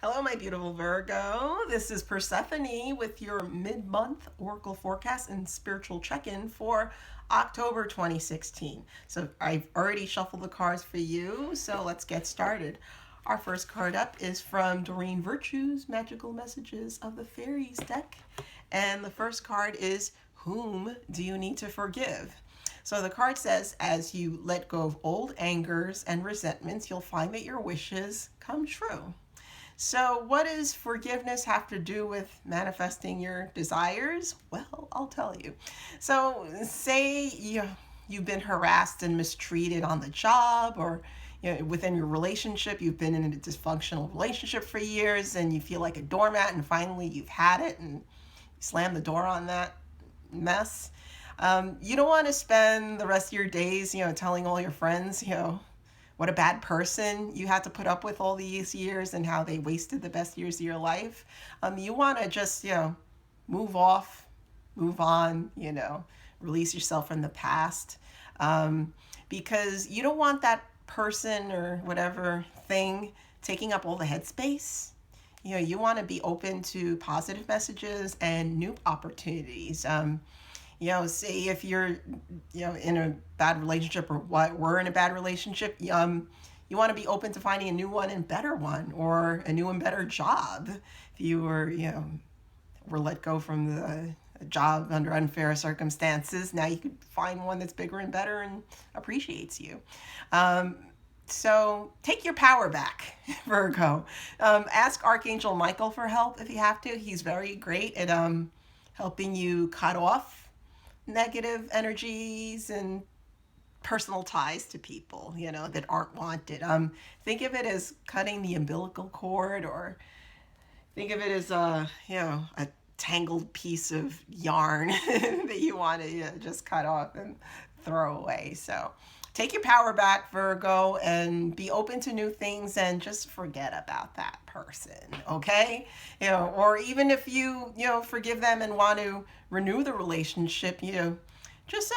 Hello, my beautiful Virgo. This is Persephone with your mid-month oracle forecast and spiritual check-in for October 2016. So I've already shuffled the cards for you, so let's get started. Our first card up is from Doreen Virtue's Magical Messages of the Fairies deck. And the first card is, Whom do you need to forgive? So the card says, as you let go of old angers and resentments, you'll find that your wishes come true. So, what does forgiveness have to do with manifesting your desires? Well, I'll tell you. So, say you've been harassed and mistreated on the job, or within your relationship, you've been in a dysfunctional relationship for years and you feel like a doormat, and finally you've had it and you slam the door on that mess. You don't want to spend the rest of your days, telling all your friends, what a bad person you had to put up with all these years and how they wasted the best years of your life. You want to just, move off, move on, release yourself from the past. Because you don't want that person or whatever thing taking up all the headspace. You want to be open to positive messages and new opportunities. Say if you're, in a bad relationship, or what we're in a bad relationship, you want to be open to finding a new one and better one, or a new and better job. If you were let go from the job under unfair circumstances, now you could find one that's bigger and better and appreciates you. So take your power back, Virgo. Ask Archangel Michael for help if you have to. He's very great at helping you cut off negative energies and personal ties to people, that aren't wanted. Think of it as cutting the umbilical cord, or think of it as a tangled piece of yarn that you want to just cut off and throw away. So take your power back, Virgo, and be open to new things and just forget about that person, okay? Or even if you forgive them and want to renew the relationship, just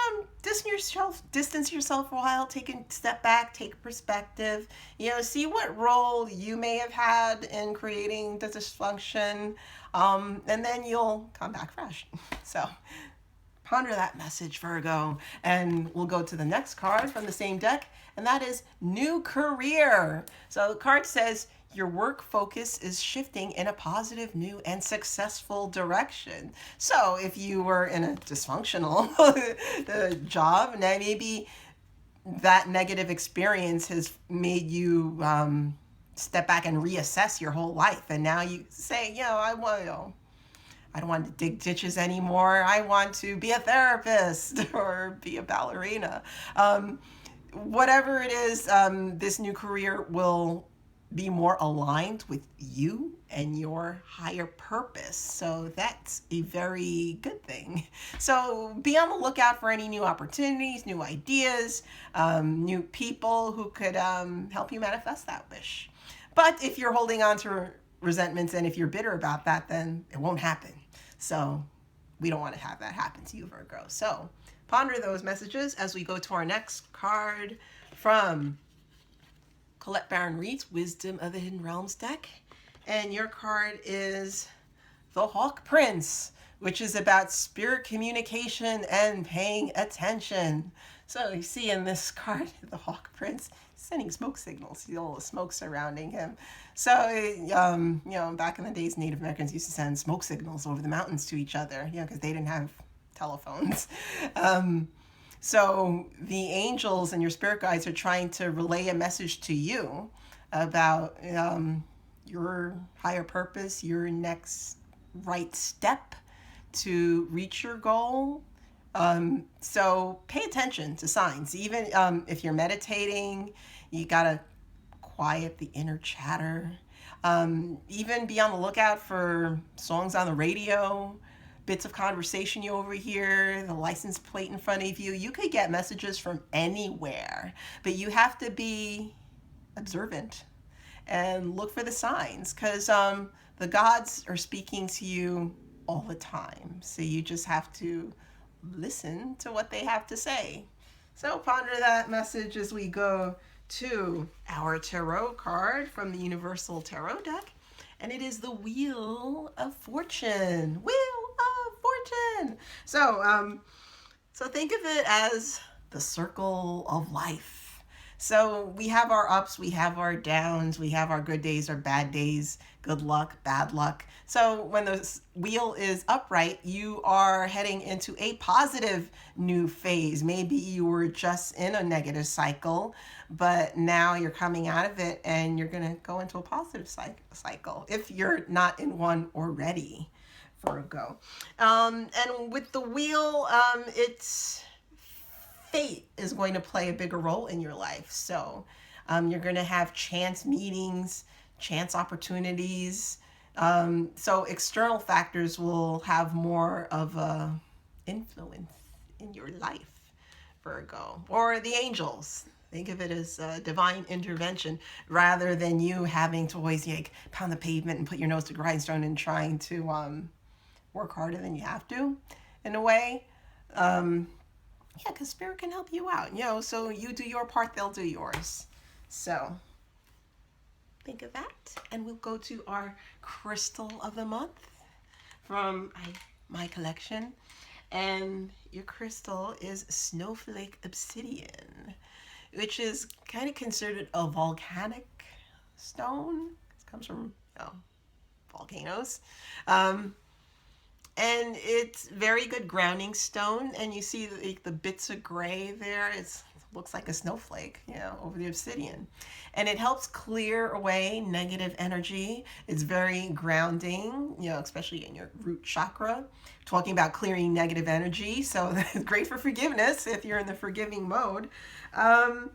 distance yourself a while, take a step back, take perspective, see what role you may have had in creating the dysfunction, and then you'll come back fresh. So ponder that message, Virgo, and we'll go to the next card from the same deck, and that is New Career. So the card says, your work focus is shifting in a positive, new, and successful direction. So if you were in a dysfunctional job, now maybe that negative experience has made you step back and reassess your whole life, and now you say, I don't want to dig ditches anymore. I want to be a therapist or be a ballerina. Whatever it is, this new career will be more aligned with you and your higher purpose. So that's a very good thing. So be on the lookout for any new opportunities, new ideas, new people who could help you manifest that wish. But if you're holding on to resentments and if you're bitter about that, then it won't happen. So we don't want to have that happen to you, Virgo. So ponder those messages as we go to our next card from Colette Baron Reed's Wisdom of the Hidden Realms deck. And your card is the Hawk Prince, which is about spirit communication and paying attention. So you see in this card, the Hawk Prince sending smoke signals. See all the smoke surrounding him. So, back in the days, Native Americans used to send smoke signals over the mountains to each other, because they didn't have telephones. So the angels and your spirit guides are trying to relay a message to you about your higher purpose, your next right step to reach your goal. So pay attention to signs. Even if you're meditating, you gotta quiet the inner chatter. Even be on the lookout for songs on the radio, bits of conversation you overhear, the license plate in front of you. You could get messages from anywhere, but you have to be observant and look for the signs, because the gods are speaking to you all the time. So you just have to listen to what they have to say. So ponder that message as we go to our tarot card from the Universal Tarot deck. and it is the Wheel of Fortune. Wheel of Fortune. So think of it as the circle of life. So we have our ups, we have our downs, we have our good days, our bad days, good luck, bad luck. So when the wheel is upright, you are heading into a positive new phase. Maybe you were just in a negative cycle, but now you're coming out of it and you're going to go into a positive cycle if you're not in one already. Virgo. And with the wheel, it's fate is going to play a bigger role in your life. So you're going to have chance meetings, chance opportunities. So external factors will have more of a influence in your life, Virgo, or the angels. Think of it as divine intervention rather than you having to always like pound the pavement and put your nose to grindstone and trying to work harder than you have to, in a way. Yeah, because spirit can help you out, so you do your part, they'll do yours. So think of that, and we'll go to our crystal of the month from my collection. And your crystal is Snowflake Obsidian, which is kind of considered a volcanic stone. It comes from volcanoes. And it's very good grounding stone, and you see the bits of gray there. It looks like a snowflake, over the obsidian, and it helps clear away negative energy. It's very grounding, especially in your root chakra. Talking about clearing negative energy, so that's great for forgiveness if you're in the forgiving mode. And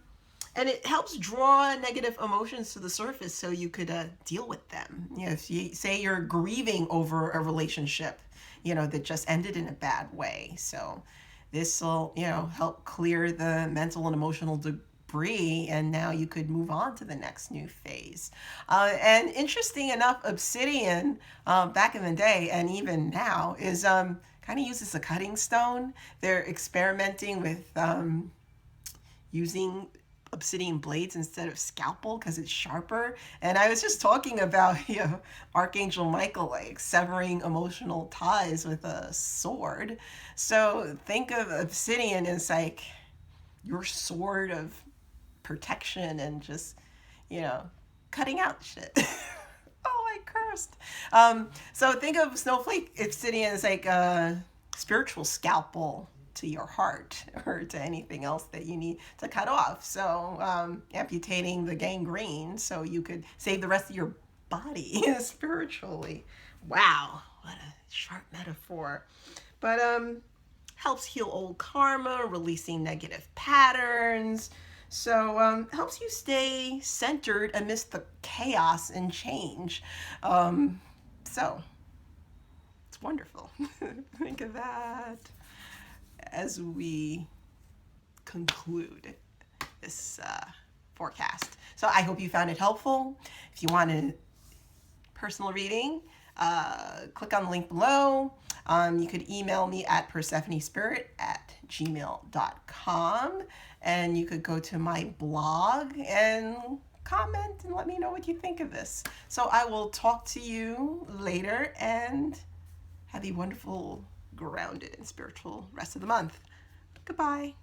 it helps draw negative emotions to the surface so you could deal with them. If you say you're grieving over a relationship, that just ended in a bad way. So this will, help clear the mental and emotional debris, and now you could move on to the next new phase. And interesting enough, obsidian, back in the day and even now, is kind of used as a cutting stone. They're experimenting with using obsidian blades instead of scalpel because it's sharper. And I was just talking about Archangel Michael like severing emotional ties with a sword. So think of obsidian as like your sword of protection and just cutting out shit. Oh, I cursed. So think of snowflake obsidian as like a spiritual scalpel to your heart or to anything else that you need to cut off. So amputating the gangrene so you could save the rest of your body spiritually. Wow, what a sharp metaphor. But helps heal old karma, releasing negative patterns. So helps you stay centered amidst the chaos and change. So it's wonderful. Think of that as we conclude this forecast. So I hope you found it helpful. If you want a personal reading, click on the link below. You could email me at persephonespirit@gmail.com, and you could go to my blog and comment and let me know what you think of this. So I will talk to you later, and have a wonderful, grounded, and spiritual rest of the month. Goodbye.